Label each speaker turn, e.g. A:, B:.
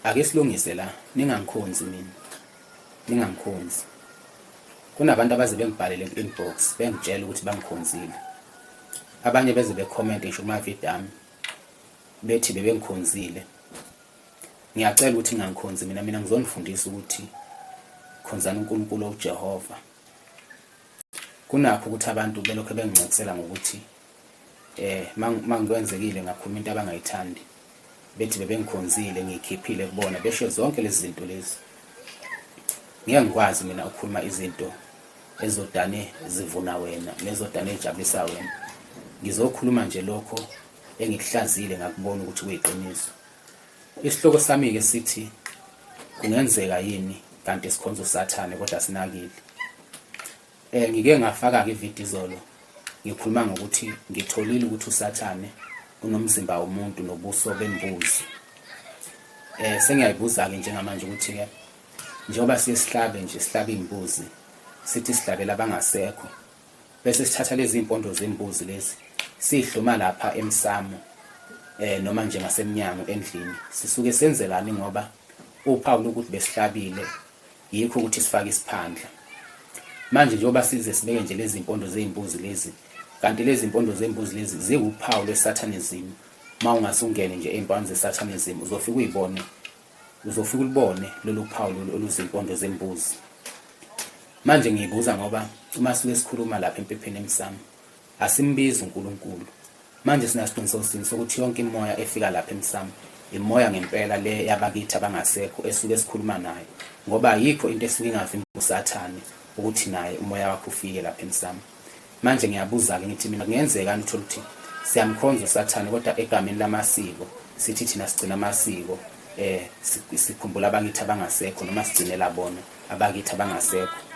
A: ake silungise la, ningangikhonzi mina, ningangikhonzi. Kunabantu abaze bengibhalele ku-inbox bengitshela ukuthi bangikhonzile. Abanye beze becomment ngisho kuma-video ami bethi bebengikhonzile. Ngiyacela ukuthi ngingangikhonzi mina ngizonifundisa ukuthi khonzani uNkulunkulu uJehova. Kunakho ukuthi abantu belokho bengicekisela ngokuthi mangikwenzekile ngakhuluma into abangayithandi bethi bebengikhonzile ngikhiphile kubona besho zonke lezi zinto lezi. Ngeke ngikwazi mina ukukhuluma izinto ezodane zivuna wena nezodane ejabulisa wena. Ngizokhuluma nje lokho engikuhlazile ngakubona ukuthi kuyiqiniso. Isihloko sami ke sithi kungenzeka yini kanti sikhonza uSathane kodwa sinakile. Ngike ngafaka ke ivideo izolo ngikhuluma ngokuthi ngitholile ukuthi uSathane unomzimba womuntu nobuso bembuzi. Sengiyayibuza ke njengamanje ukuthi ke njengoba sisihlabe nje sihlabe imbuzi sithi sihlabela abangasekho bese sithatha lezi impondo zembuzi lezi sihloma lapha emsamo noma nje ngasemnyango endlini sisuke senzelani ngoba uPaul ukuthi besihlabile yikho ukuthi sifake isiphandla. Manje njengoba size sibeke nje lezi impondo zembuzi lezi kanti lezi impondo zembuzi lezi ziwuphawu lweSatanism. Mawungasungene nje empawini zeSatanism uzofika ulibone lolu phawu oluzimpondo zembuzi. Manje ngiyibuza ngoba uma sike sikhuluma lapha empepheni emsamo asimbizi uNkulunkulu. Manje sinasiqiniseko sokuthi yonke imoya efika lapha emsamo imoya ngempela le yabakithi abangasekho esuke sikhuluma naye ngoba yikho into esuke ingavimba uSathane ukuthi naye umoya wakhe ufike lapha emsamo. Manje ngiyabuza ke ngithi mina kungenzeka ukuthi ukuthi siyamkhonza uSathane kodwa egameni lamasiko sithi thina sigcina amasiko sikhumbula abakithi abangasekho noma sigcinela bona abakithi abangasekho.